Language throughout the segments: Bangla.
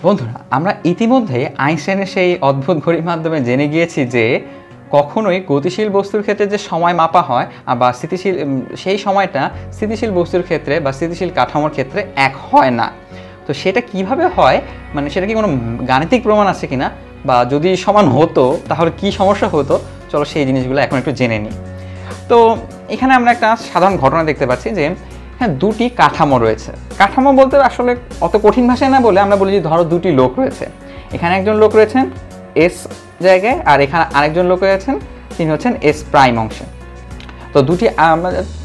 বন্ধুরা, আমরা ইতিমধ্যে আইনস্টাইনের সেই অদ্ভুত ঘড়ির মাধ্যমে জেনে গিয়েছি যে কখনোই গতিশীল বস্তুর ক্ষেত্রে যে সময় মাপা হয় বা স্থিতিশীল সেই সময়টা স্থিতিশীল বস্তুর ক্ষেত্রে বা স্থিতিশীল কাঠামোর ক্ষেত্রে এক হয় না। তো সেটা কিভাবে হয়, মানে সেটা কি কোনো গাণিতিক প্রমাণ আছে কিনা, বা যদি সমান হতো তাহলে কি সমস্যা হতো, চলো সেই জিনিসগুলো এখন একটু জেনে নিই। তো এখানে আমরা একটা সাধারণ ঘটনা দেখতে পাচ্ছি যে হ্যাঁ, দুটি কাঠামো রয়েছে। কাঠামো বলতে আসলে অত কঠিন ভাষায় না বলে আমরা বলি যে ধরো দুটি লোক রয়েছে। এখানে একজন লোক রয়েছেন এস জায়গায়, আর এখানে আরেকজন লোক রয়েছেন, তিনি হচ্ছেন এস প্রাইম অংশে। তো দুটি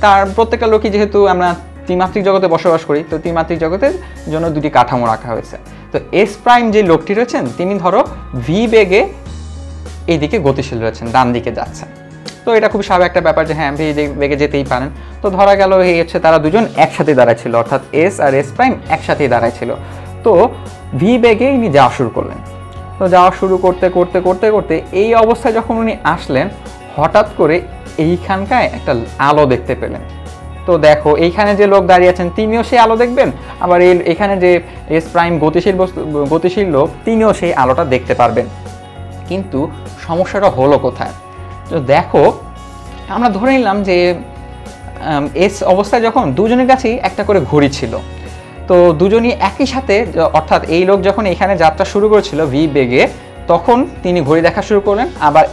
তার প্রত্যেকটা লোকই, যেহেতু আমরা ত্রিমাত্রিক জগতে বসবাস করি, তো ত্রিমাত্রিক জগতের জন্য দুটি কাঠামো রাখা হয়েছে। তো এস প্রাইম যে লোকটি রয়েছেন তিনি ধরো ভি বেগে এইদিকে গতিশীল রয়েছেন, ডান দিকে যাচ্ছেন। তো এটা খুব স্বাভাবিক একটা ব্যাপার যে হ্যাঁ ভি বেগে যেতেই পারেন। তো ধরা গেল এই হচ্ছে তারা দুজন একসাথে দাঁড়াচ্ছিল, অর্থাৎ এস আর এস প্রাইম একসাথেই দাঁড়াইছিল। তো ভি বেগে ইনি যাওয়া শুরু করলেন। তো যাওয়া শুরু করতে করতে করতে করতে এই অবস্থায় যখন উনি আসলেন, হঠাৎ করে এইখানকায় একটা আলো দেখতে পেলেন। তো দেখো এইখানে যে লোক দাঁড়িয়ে আছেন তিনিও সেই আলো দেখবেন, আবার এখানে যে এস প্রাইম গতিশীল লোক তিনিও সেই আলোটা দেখতে পারবেন। কিন্তু সমস্যাটা হলো কোথায়? তো দেখো, আমরা ধরে নিলাম যে এস অবস্থায় যখন দুজনের কাছেই একটা করে ঘড়ি ছিল, তো দুজনই একই সাথে, অর্থাৎ এই লোক যখন এখানে যাত্রা শুরু করেছিল ভি বেগে, তখন তিনি ঘড়ি দেখা শুরু করলেন, আবার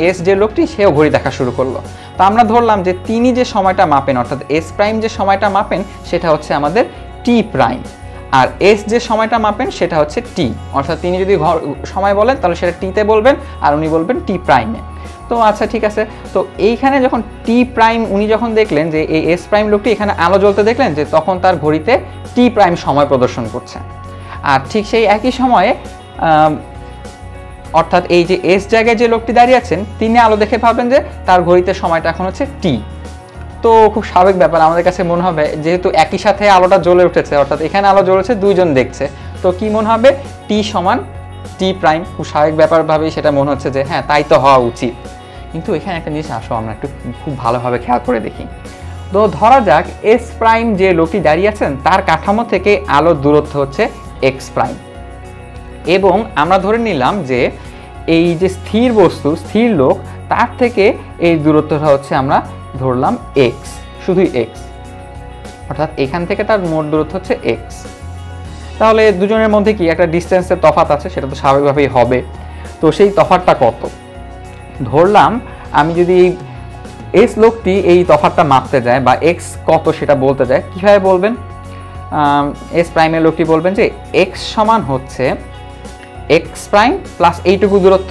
এস যে লোকটি সেও ঘড়ি দেখা শুরু করলো। তো আমরা ধরলাম যে তিনি যে সময়টা মাপেন, অর্থাৎ এস প্রাইম যে সময়টা মাপেন সেটা হচ্ছে আমাদের টি প্রাইম, আর এস যে সময়টা মাপেন সেটা হচ্ছে টি। অর্থাৎ তিনি যদি সময় বলেন তাহলে সেটা টিতে বলবেন, আর উনি বলবেন টি প্রাইমে। তো আচ্ছা ঠিক আছে। তো এইখানে যখন টি প্রাইম উনি যখন দেখলেন যে এই এস প্রাইম লোকটি এখানে আলো জ্বলতে দেখলেন, যে তখন তার ঘড়িতে টি প্রাইম সময় প্রদর্শন করছে। আর ঠিক সেই একই সময়ে অর্থাৎ এই যে এস জায়গায় যে লোকটি দাঁড়িয়ে আছেন তিনি আলো দেখে ভাবেন যে তার ঘড়িতে সময়টা এখন হচ্ছে টি। তো খুব স্বাভাবিক ব্যাপার, আমাদের কাছে মনে হবে যেহেতু একই সাথে আলোটা জ্বলে উঠেছে, অর্থাৎ এখানে আলো জ্বলেছে, দুইজন দেখছে, তো কি মনে হবে? টি সমান টি প্রাইম। খুব স্বাভাবিক ব্যাপারভাবেই সেটা মনে হচ্ছে যে হ্যাঁ তাই তো হওয়া উচিত। কিন্তু এখানে একটা জিনিস আসো আমরা একটু খুব ভালোভাবে খেয়াল করে দেখি। তো ধরা যাক এস প্রাইম যে লোকটি দাঁড়িয়ে আছেন তার কাঠামো থেকে আলোর দূরত্ব হচ্ছে এক্স প্রাইম, এবং আমরা ধরে নিলাম যে এই যে স্থির বস্তু, স্থির লোক, তার থেকে এই দূরত্বটা হচ্ছে আমরা ধরলাম এক্স, শুধুই এক্স, অর্থাৎ এখান থেকে তার মোট দূরত্ব হচ্ছে এক্স। তাহলে দুজনের মধ্যে কি একটা ডিস্টেন্সের তফাৎ আছে, সেটা তো স্বাভাবিকভাবেই হবে। তো সেই তফাৎটা কত? ধরলাম আমি যদি এস লোকটি এই তফাৎটা মাপতে যায় বা এক্স কত সেটা বলতে যায়, কীভাবে বলবেন? এস প্রাইমের লোকটি বলবেন যে এক্স সমান হচ্ছে এক্স প্রাইম প্লাস এইটুকু দূরত্ব।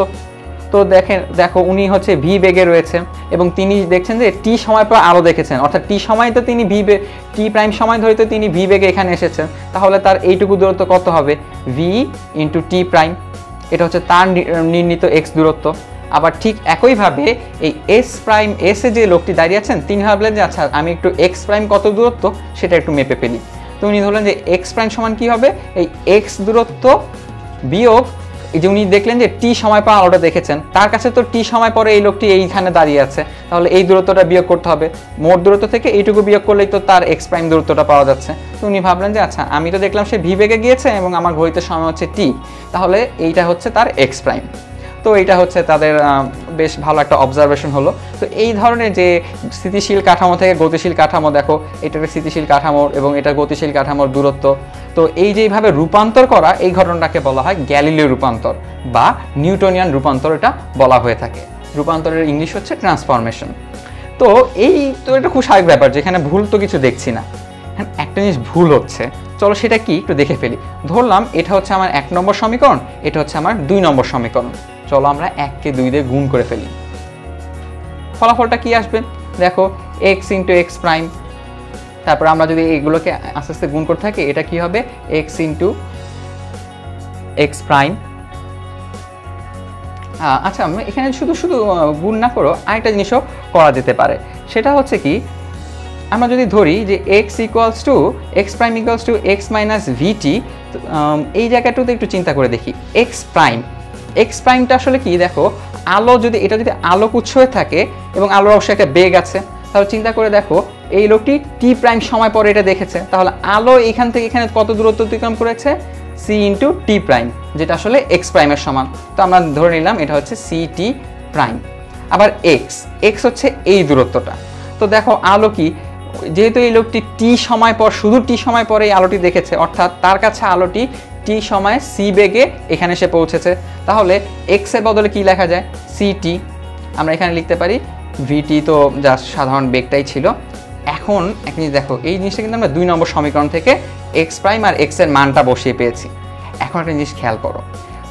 তো দেখো উনি হচ্ছে ভি বেগে রয়েছে এবং তিনি দেখছেন যে টি সময় পর আলো দেখেছেন, অর্থাৎ টি সময় তো তিনি টি প্রাইম সময় ধরে তো তিনি ভি বেগে এখানে এসেছেন, তাহলে তার এইটুকু দূরত্ব কত হবে? ভি ইন্টু টি প্রাইম, এটা হচ্ছে তার নির্ণীত এক্স দূরত্ব। আবার ঠিক একইভাবে এই এস প্রাইম এসে যে লোকটি দাঁড়িয়ে আছেন তিনি ভাবলেন যে আচ্ছা আমি একটু এক্স প্রাইম কত দূরত্ব সেটা একটু মেপে ফেলি। তো উনি ধরলেন যে এক্স প্রাইম সমান কী হবে? এই এক্স দূরত্ব বিয়োগ এই যে উনি দেখলেন যে টি সময় পর আলোটা দেখেছেন, তার কাছে তো টি সময় পরে এই লোকটি এইখানে দাঁড়িয়ে আছে, তাহলে এই দূরত্বটা বিয়োগ করতে হবে। মোট দূরত্ব থেকে এইটুকু বিয়োগ করলেই তো তার এক্স প্রাইম দূরত্বটা পাওয়া যাচ্ছে। তো উনি ভাবলেন যে আচ্ছা আমি তো দেখলাম সে ভি বেগে গিয়েছে এবং আমার ঘড়িতে সময় হচ্ছে টি, তাহলে এইটা হচ্ছে তার এক্স প্রাইম। তো এইটা হচ্ছে তাদের বেশ ভালো একটা অবজারভেশন হলো। তো এই ধরনের যে স্থিতিশীল কাঠামো থেকে গতিশীল কাঠামো, দেখো এটা স্থিতিশীল কাঠামোর এবং এটা গতিশীল কাঠামোর দূরত্ব, তো এই যেভাবে রূপান্তর করা এই ঘটনাটাকে বলা হয় গ্যালিলীয় রূপান্তর বা নিউটনিয়ান রূপান্তর এটা বলা হয়ে থাকে। রূপান্তরের ইংলিশ হচ্ছে ট্রান্সফরমেশন। তো এটা খুব স্বাভাবিক ব্যাপার, যেখানে ভুল তো কিছু দেখছি না। হ্যাঁ, একটা জিনিস ভুল হচ্ছে, চলো সেটা কি একটু দেখে ফেলি। ধরলাম এটা হচ্ছে আমার 1 নম্বর সমীকরণ, এটা হচ্ছে আমার 2 নম্বর সমীকরণ। চলো আমরা 1কে 2 দিয়ে গুণ করে ফেলি। ফলাফলটা কি আসবে? দেখো এক্স ইন্টু এক্স প্রাইম, তারপর আমরা যদি এগুলোকে আস্তে আস্তে গুণ করতে থাকি, এটা কি হবে? X into x prime. আচ্ছা এখানে শুধু গুণ না করো, আরেকটা জিনিসও করা যেতে পারে। সেটা হচ্ছে কি, আমরা যদি ধরি যে x equals to x prime equals to x minus vt, এই জায়গাটাতে একটু চিন্তা করে দেখি। এক্স প্রাইমটা আসলে কি? দেখো আলো এটা যদি আলোক উৎস হয়ে থাকে এবং আলোর অবশ্যই একটা বেগ আছে, তাহলে চিন্তা করে দেখো এই লোকটি টি প্রাইম সময় পরে এটা দেখেছে, তাহলে আলো এখান থেকে এখানে কত দূরত্ব অতিক্রম করেছে? সি ইন্টু টি প্রাইম, যেটা আসলে এক্স প্রাইমের সমান। তো আমরা ধরে নিলাম এটা হচ্ছে সি টি প্রাইম। আবার এক্স, এক্স হচ্ছে এই দূরত্বটা। তো দেখো আলো কি, যেহেতু এই লোকটি টি সময় পর, শুধু টি সময় পরে এই আলোটি দেখেছে, অর্থাৎ তার কাছে আলোটি টি সময়ে সি বেগে এখানে এসে পৌঁছেছে। তাহলে এক্স এর বদলে কি লেখা যায়, সি টি। আমরা এখানে লিখতে পারি ভিটি, তো জাস্ট সাধারণ বেগটাই ছিল। এখন এক জিনিস দেখো, এই জিনিসটা কিন্তু আমরা 2 নম্বর সমীকরণ থেকে এক্স প্রাইম আর এক্স এর মানটা বসিয়ে পেয়েছি। এখন একটা জিনিস খেয়াল করো,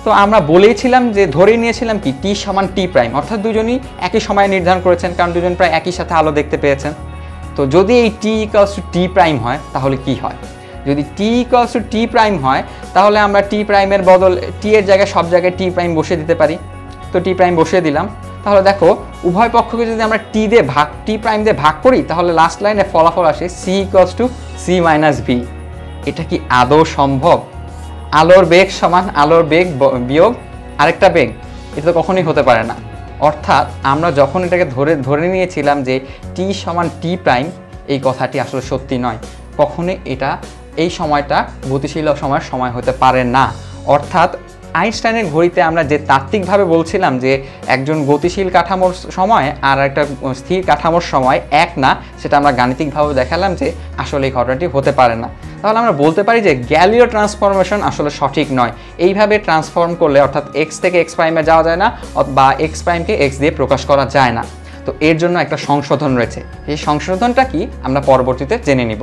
তো আমরা বলেইছিলাম যে ধরে নিয়েছিলাম কি টি সমান টি প্রাইম, অর্থাৎ দুজনই একই সময় নির্ধারণ করেছেন, কারণ দুজন প্রায় একই সাথে আলো দেখতে পেয়েছেন। তো যদি এই টি ইকুয়ালস টু টি প্রাইম হয় তাহলে কি হয়, যদি টি ইকুয়ালস টু টি প্রাইম হয় তাহলে আমরা টি প্রাইমের বদল টি এর জায়গায় সব জায়গায় টি প্রাইম বসিয়ে দিতে পারি। তো টি প্রাইম বসিয়ে দিলাম। তাহলে দেখো উভয় পক্ষকে যদি আমরা টি দিয়ে ভাগ, টি প্রাইম দিয়ে ভাগ করি, তাহলে লাস্ট লাইনে ফলাফল আসে C equals to C minus V. এটা কি আদৌ সম্ভব? আলোর বেগ সমান আলোর বেগ বিয়োগ আরেকটা বেগ, এটা তো কখনোই হতে পারে না। অর্থাৎ আমরা যখন এটাকে ধরে নিয়েছিলাম যে টি সমান টি প্রাইম, এই কথাটি আসলে সত্যি নয়। কখনোই এটা, এই সময়টা গতিশীল সময়ের সময় হতে পারে না। অর্থাৎ আইনস্টাইনের ঘড়িতে আমরা যে তাত্ত্বিকভাবে বলছিলাম যে একজন গতিশীল কাঠামোর সময় আর একটা স্থির কাঠামোর সময় এক না, সেটা আমরা গাণিতিকভাবে দেখালাম যে আসলে এই ঘটনাটি হতে পারে না। তাহলে আমরা বলতে পারি যে গ্যালিলিও ট্রান্সফরমেশন আসলে সঠিক নয়। এইভাবে ট্রান্সফর্ম করলে, অর্থাৎ এক্স থেকে এক্স প্রাইমে যাওয়া যায় না, বা এক্স প্রাইমকে এক্স দিয়ে প্রকাশ করা যায় না। তো এর জন্য একটা সংশোধন রয়েছে। এই সংশোধনটা কি আমরা পরবর্তীতে জেনে নিব।